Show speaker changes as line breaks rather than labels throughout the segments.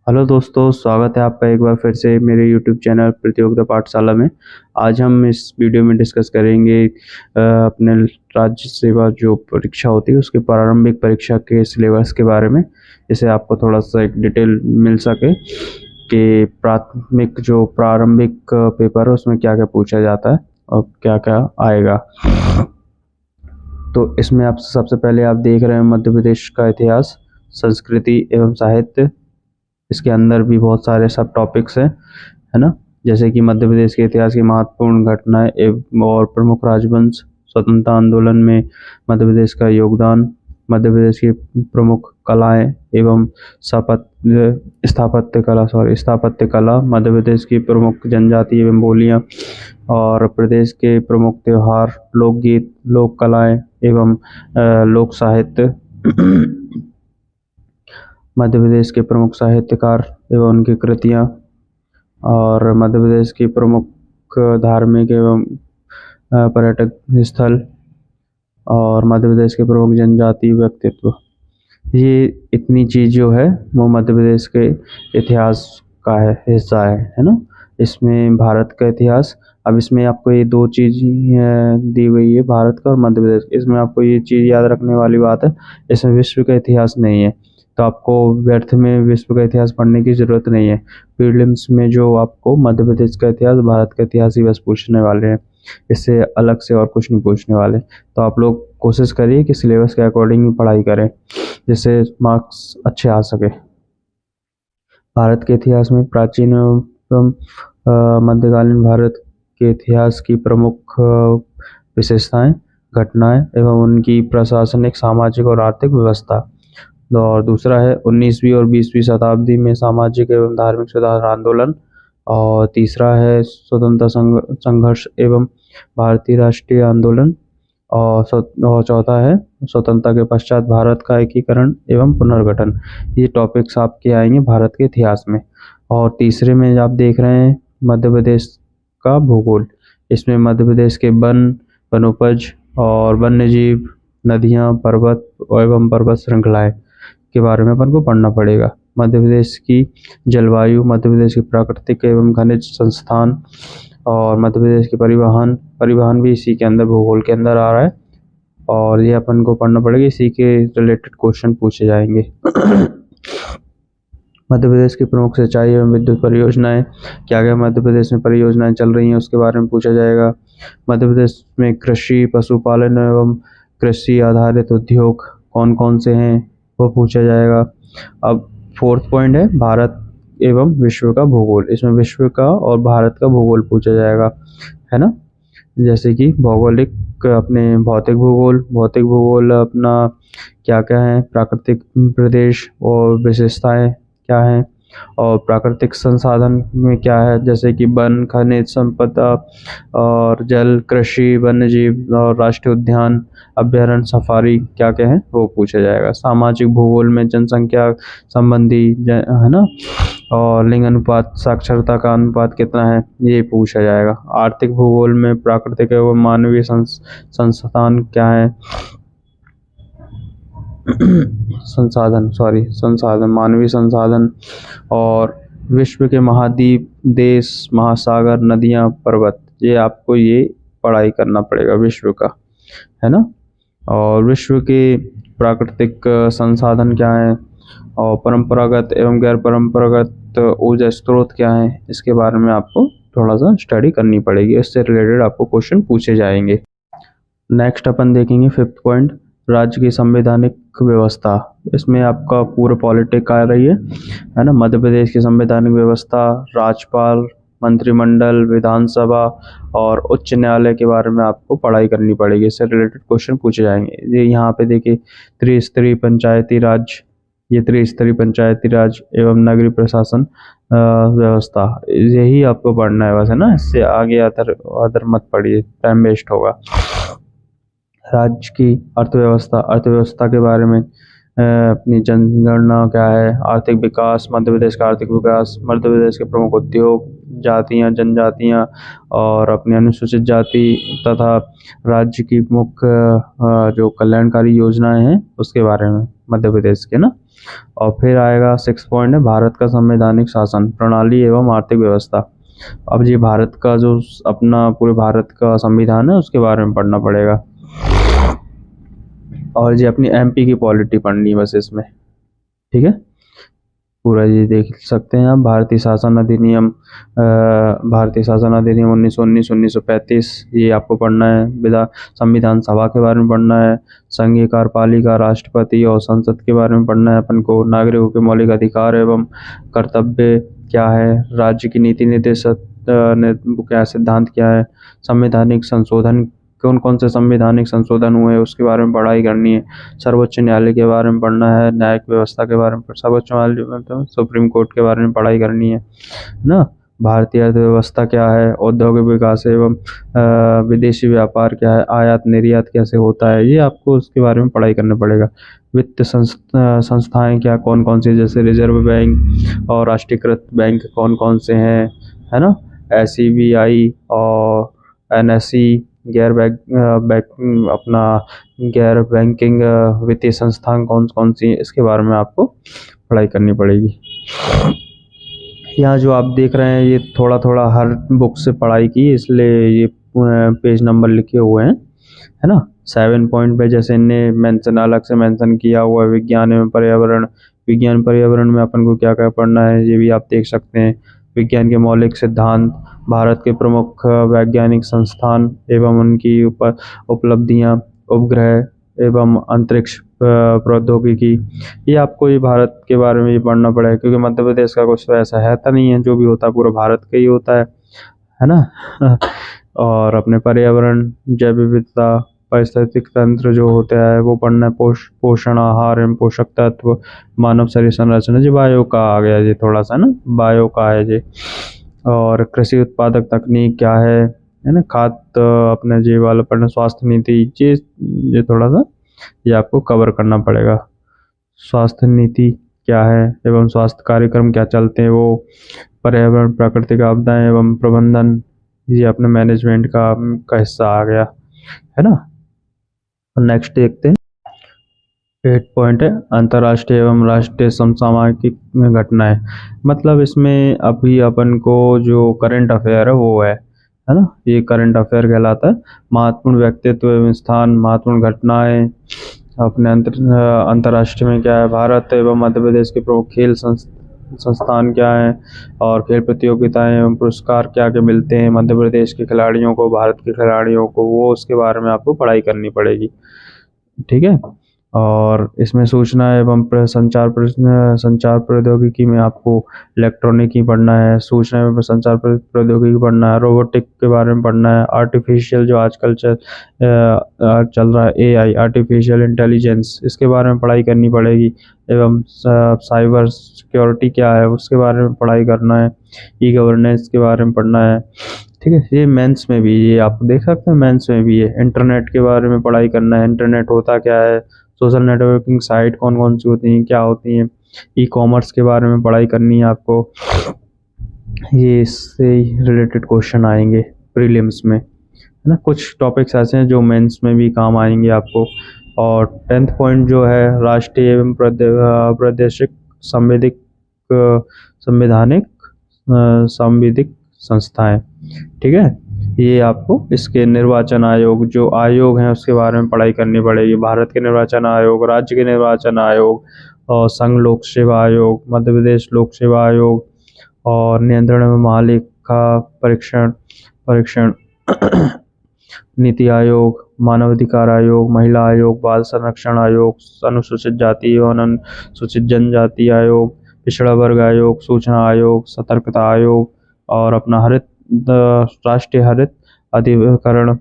Hello दोस्तों, स्वागत है आपका एक बार फिर से मेरे यूट्यूब चैनल प्रतियोगिता पाठशाला में। आज हम इस वीडियो में डिस्कस करेंगे अपने राज्य सेवा जो परीक्षा होती है उसके प्रारंभिक परीक्षा के सिलेबस के बारे में, जिससे आपको थोड़ा सा एक डिटेल मिल सके कि प्राथमिक जो प्रारंभिक पेपर है उसमें क्या क्या पूछा जाता है और क्या क्या आएगा। तो इसमें आप सबसे पहले आप देख रहे हैं मध्य प्रदेश का इतिहास, संस्कृति एवं साहित्य। इसके अंदर भी बहुत सारे सब टॉपिक्स हैं, है ना। जैसे कि मध्य प्रदेश के इतिहास की महत्वपूर्ण घटनाएं एवं और प्रमुख राजवंश, स्वतंत्रता आंदोलन में मध्य प्रदेश का योगदान, मध्य प्रदेश की प्रमुख कलाएं एवं स्थापत्य कला, मध्य प्रदेश की प्रमुख जनजाति एवं बोलियां और प्रदेश के प्रमुख त्योहार, लोकगीत, लोक कलाएं एवं लोक साहित्य। मध्य प्रदेश के प्रमुख साहित्यकार एवं उनकी कृतियाँ और मध्य प्रदेश की प्रमुख धार्मिक एवं पर्यटक स्थल और मध्य प्रदेश के प्रमुख जनजातीय व्यक्तित्व। ये इतनी चीज़ जो है वो मध्य प्रदेश के इतिहास का हिस्सा है ना। इसमें भारत का इतिहास, अब इसमें आपको ये दो चीज़ दी हुई है, भारत का और मध्य प्रदेश। इसमें आपको ये चीज़ याद रखने वाली बात है, इसमें विश्व का इतिहास नहीं है, तो आपको व्यर्थ में विश्व का इतिहास पढ़ने की ज़रूरत नहीं है। प्रीलिम्स में जो आपको मध्य प्रदेश का इतिहास, भारत का इतिहास ही बस पूछने वाले हैं, इससे अलग से और कुछ नहीं पूछने वाले। तो आप लोग कोशिश करिए कि सिलेबस के अकॉर्डिंग ही पढ़ाई करें, जिससे मार्क्स अच्छे आ सके। भारत के इतिहास में प्राचीन एवं मध्यकालीन भारत के इतिहास की प्रमुख विशेषताएं, घटनाएं एवं उनकी प्रशासनिक, सामाजिक और आर्थिक व्यवस्था। और दूसरा है 19वीं और 20वीं शताब्दी में सामाजिक एवं धार्मिक सुधार आंदोलन। और तीसरा है स्वतंत्रता संघर्ष एवं भारतीय राष्ट्रीय आंदोलन। और चौथा है स्वतंत्रता के पश्चात भारत का एकीकरण एवं पुनर्गठन। ये टॉपिक्स आपके आएंगे भारत के इतिहास में। और तीसरे में आप देख रहे हैं मध्य प्रदेश का भूगोल। इसमें मध्य प्रदेश के वनोपज और वन्य जीव, नदियाँ, पर्वत एवं पर्वत श्रृंखलाएं के बारे में अपन को पढ़ना पड़ेगा। मध्य प्रदेश की जलवायु, मध्य प्रदेश की प्राकृतिक एवं खनिज संस्थान और मध्य प्रदेश के परिवहन भी इसी के अंदर, भूगोल के अंदर आ रहा है। और ये अपन को पढ़ना पड़ेगा, इसी के रिलेटेड क्वेश्चन पूछे जाएंगे। मध्य प्रदेश की प्रमुख सिंचाई एवं विद्युत परियोजनाएं, क्या क्या मध्य प्रदेश में परियोजनाएं चल रही हैं उसके बारे में पूछा जाएगा। मध्य प्रदेश में कृषि, पशुपालन एवं कृषि आधारित उद्योग कौन कौन से हैं वो पूछा जाएगा। अब फोर्थ पॉइंट है भारत एवं विश्व का भूगोल। इसमें विश्व का और भारत का भूगोल पूछा जाएगा, है ना। जैसे कि भौगोलिक, अपने भौतिक भूगोल अपना क्या क्या है, प्राकृतिक प्रदेश और विशेषताएं क्या हैं, और प्राकृतिक संसाधन में क्या है, जैसे कि वन, खनिज संपदा और जल, कृषि, वन्य जीव और राष्ट्रीय उद्यान, अभ्यारण्य, सफारी क्या क्या है वो पूछा जाएगा। सामाजिक भूगोल में जनसंख्या संबंधी है ना, और लिंग अनुपात, साक्षरता का अनुपात कितना है ये पूछा जाएगा। आर्थिक भूगोल में प्राकृतिक एवं मानवीय संसाधन क्या है, संसाधन, मानवीय संसाधन, और विश्व के महाद्वीप, देश, महासागर, नदियां, पर्वत, ये आपको ये पढ़ाई करना पड़ेगा विश्व का, है ना। और विश्व के प्राकृतिक संसाधन क्या है और परंपरागत एवं गैर परंपरागत ऊर्जा स्रोत क्या है, इसके बारे में आपको थोड़ा सा स्टडी करनी पड़ेगी। इससे रिलेटेड आपको क्वेश्चन पूछे जाएंगे। नेक्स्ट अपन देखेंगे फिफ्थ पॉइंट, राज्य की संवैधानिक व्यवस्था। इसमें आपका पूरा पॉलिटिक आ रही है ना। मध्य प्रदेश की संवैधानिक व्यवस्था, राज्यपाल, मंत्रिमंडल, विधानसभा और उच्च न्यायालय के बारे में आपको पढ़ाई करनी पड़ेगी। इससे रिलेटेड क्वेश्चन पूछे जाएंगे। ये यहाँ पे देखिए त्रिस्तरीय पंचायती राज, ये त्रिस्तरीय पंचायती राज एवं नगरीय प्रशासन व्यवस्था, यही आपको पढ़ना है बस, है ना। इससे आगे अदर मत पढ़िए, टाइम वेस्ट होगा। राज्य की अर्थव्यवस्था के बारे में अपनी जनगणना क्या है, आर्थिक विकास, मध्य प्रदेश का आर्थिक विकास, मध्य प्रदेश के प्रमुख उद्योग, जातियां, जनजातियां और अपनी अनुसूचित जाति तथा राज्य की मुख्य जो कल्याणकारी योजनाएं हैं उसके बारे में मध्य प्रदेश के ना। और फिर आएगा 6 पॉइंट है भारत का संवैधानिक शासन प्रणाली एवं आर्थिक व्यवस्था। अब जी भारत का जो अपना पूरे भारत का संविधान है उसके बारे में पढ़ना पड़ेगा। और जी अपनी एमपी की पॉलिटी पढ़नी है बस इसमें, ठीक है। पूरा ये देख सकते हैं आप, भारतीय शासन अधिनियम 1919 1935 ये आपको पढ़ना है। संविधान सभा के बारे में पढ़ना है। संघीय कार्यपालिका, राष्ट्रपति और संसद के बारे में पढ़ना है अपन को। नागरिकों के मौलिक अधिकार एवं कर्तव्य क्या है। राज्य की नीति निर्देशक क्या सिद्धांत क्या है। संवैधानिक संशोधन, कौन कौन से संवैधानिक संशोधन हुए उसके बारे में पढ़ाई करनी है। सर्वोच्च न्यायालय के बारे में पढ़ना है। न्यायिक व्यवस्था के बारे में, सर्वोच्च न्यायालय मतलब सुप्रीम कोर्ट के बारे में पढ़ाई करनी है ना। भारतीय अर्थव्यवस्था क्या है। औद्योगिक विकास एवं विदेशी व्यापार क्या है। आयात निर्यात कैसे होता है, ये आपको उसके बारे में पढ़ाई करना पड़ेगा। वित्त संस्थाएं क्या कौन कौन सी, जैसे रिजर्व बैंक और राष्ट्रीयकृत बैंक कौन कौन से हैं, है ना। SEBI और NSE, गैर बैंकिंग वित्तीय संस्थान कौन कौन सी, इसके बारे में आपको पढ़ाई करनी पड़ेगी। यहाँ जो आप देख रहे हैं ये थोड़ा थोड़ा हर बुक से पढ़ाई की, इसलिए ये पेज नंबर लिखे हुए हैं, है ना। 7 पॉइंट पे जैसे इनने अलग से मेंशन किया हुआ है विज्ञान एवं पर्यावरण। विज्ञान पर्यावरण में अपन को क्या क्या पढ़ना है ये भी आप देख सकते हैं। विज्ञान के मौलिक सिद्धांत, भारत के प्रमुख वैज्ञानिक संस्थान एवं उनकी उपलब्धियां, उपग्रह एवं अंतरिक्ष प्रौद्योगिकी, ये आपको ये भारत के बारे में ये पढ़ना पड़ेगा, क्योंकि मध्य प्रदेश का कुछ तो ऐसा है तो नहीं है, जो भी होता है पूरा भारत का ही होता है ना। और अपने पर्यावरण, जैव विविधता, पारिस्थितिक तंत्र जो होता है वो पढ़ना है। पोषण आहार एवं पोषक तत्व, मानव शरीर संरचना, जी बायो का आ गया जी थोड़ा सा ना, बायो का है जी। और कृषि उत्पादक तकनीक क्या है ना। खाद्य अपने जी वाला पढ़ना। स्वास्थ्य नीति, ये थोड़ा सा ये आपको कवर करना पड़ेगा। स्वास्थ्य नीति क्या है एवं स्वास्थ्य कार्यक्रम क्या चलते हैं वो। पर्यावरण, प्राकृतिक आपदाएं एवं प्रबंधन, ये अपने मैनेजमेंट का हिस्सा आ गया, है ना। नेक्स्ट देखते हैं। 8 पॉइंट है अंतर्राष्ट्रीय एवं राष्ट्रीय समसामयिक घटनाएं। मतलब इसमें अभी अपन को जो करंट अफेयर है वो है ना। ये करंट अफेयर कहलाता है। महत्वपूर्ण व्यक्तित्व एवं स्थान, महत्वपूर्ण घटनाएं अपने अंतर्राष्ट्रीय में क्या है। भारत एवं मध्य प्रदेश के प्रमुख खेल संस्थान क्या है। और खेल प्रतियोगिताएं एवं पुरस्कार क्या क्या मिलते हैं मध्य प्रदेश के खिलाड़ियों को, भारत के खिलाड़ियों को, वो उसके बारे में आपको पढ़ाई करनी पड़ेगी, ठीक है। और इसमें सूचना एवं संचार प्रौद्योगिकी में आपको इलेक्ट्रॉनिक ही पढ़ना है। सूचना एवं संचार प्रौद्योगिकी पढ़ना है। रोबोटिक के बारे में पढ़ना है। आर्टिफिशियल जो आजकल चल रहा है AI, आर्टिफिशियल इंटेलिजेंस, इसके बारे में पढ़ाई करनी पड़ेगी। एवं साइबर सिक्योरिटी क्या है उसके बारे में पढ़ाई करना है। ई गवर्नेंस के बारे में पढ़ना है, ठीक है। ये मेंस में भी, ये आप देख सकते हैं मेंस में भी है। इंटरनेट के बारे में पढ़ाई करना है। इंटरनेट होता क्या है। सोशल नेटवर्किंग साइट कौन कौन सी होती हैं, क्या होती हैं। ई कॉमर्स के बारे में पढ़ाई करनी है आपको। ये इससे रिलेटेड क्वेश्चन आएंगे प्रीलिम्स में, है ना। कुछ टॉपिक्स ऐसे हैं जो मेंस में भी काम आएंगे आपको। और 10th पॉइंट जो है राष्ट्रीय एवं प्रादेशिक संवैधानिक संस्थाएं, ठीक है। ये आपको इसके निर्वाचन आयोग, जो आयोग हैं उसके बारे में पढ़ाई करनी पड़ेगी। भारत के निर्वाचन आयोग, राज्य के निर्वाचन आयोग, और संघ लोक सेवा आयोग, मध्य प्रदेश लोक सेवा आयोग, और नियंत्रण एवं महालेखा परीक्षण नीति आयोग, मानवाधिकार आयोग, महिला आयोग, बाल संरक्षण आयोग, अनुसूचित जाति एवं अनुसूचित जनजाति आयोग, पिछड़ा वर्ग आयोग, सूचना आयोग, सतर्कता आयोग, और अपना राष्ट्रीय हरित अधिकरण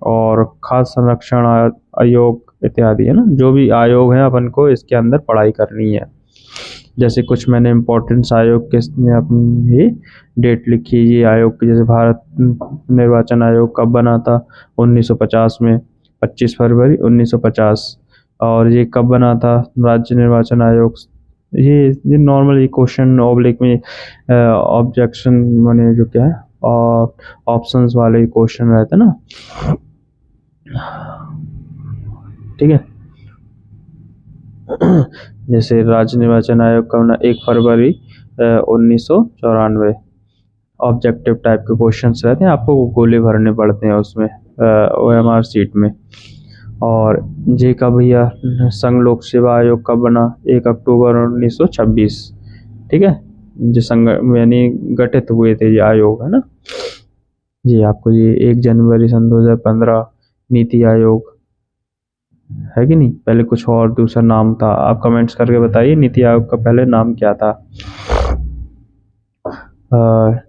और खाद्य संरक्षण आयोग इत्यादि, है ना। जो भी आयोग है अपन को इसके अंदर पढ़ाई करनी है। जैसे कुछ मैंने इम्पोर्टेंट्स आयोग के अपनी डेट लिखी। ये आयोग की, जैसे भारत निर्वाचन आयोग कब बना था, 1950 में, 25 फरवरी 1950। और ये कब बना था राज्य निर्वाचन आयोग, ये नॉर्मल क्वेश्चन ऑब्लिक में ऑब्जेक्शन माने जो क्या है और ऑप्शंस वाले क्वेश्चन रहते हैं ना, ठीक है। जैसे राज्य निर्वाचन आयोग का होना 1 फरवरी 1994। ऑब्जेक्टिव टाइप के क्वेश्चंस रहते हैं, आपको गोले भरने पड़ते हैं उसमें OMR सीट में। और जे का भैया संघ लोक सेवा आयोग का बना 1 अक्टूबर 1926। ठीक है, जो संघ यानी गठित हुए थे ये आयोग, है ना जी। आपको ये 1 जनवरी सन 2015 नीति आयोग है कि नहीं। पहले कुछ और दूसरा नाम था, आप कमेंट्स करके बताइए नीति आयोग का पहले नाम क्या था।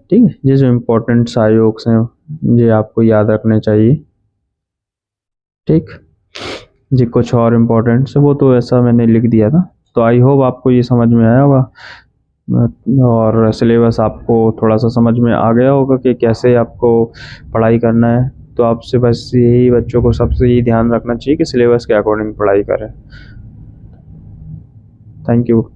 ठीक है, ये जो इम्पोर्टेंट आयोग हैं ये आपको याद रखने चाहिए। ठीक जी, कुछ और इम्पोर्टेंट है वो तो ऐसा मैंने लिख दिया था। तो आई होप आपको ये समझ में आया होगा और सिलेबस आपको थोड़ा सा समझ में आ गया होगा कि कैसे आपको पढ़ाई करना है। तो आपसे बस यही बच्चों को सबसे यही ध्यान रखना चाहिए कि सिलेबस के अकॉर्डिंग पढ़ाई करें। Thank you.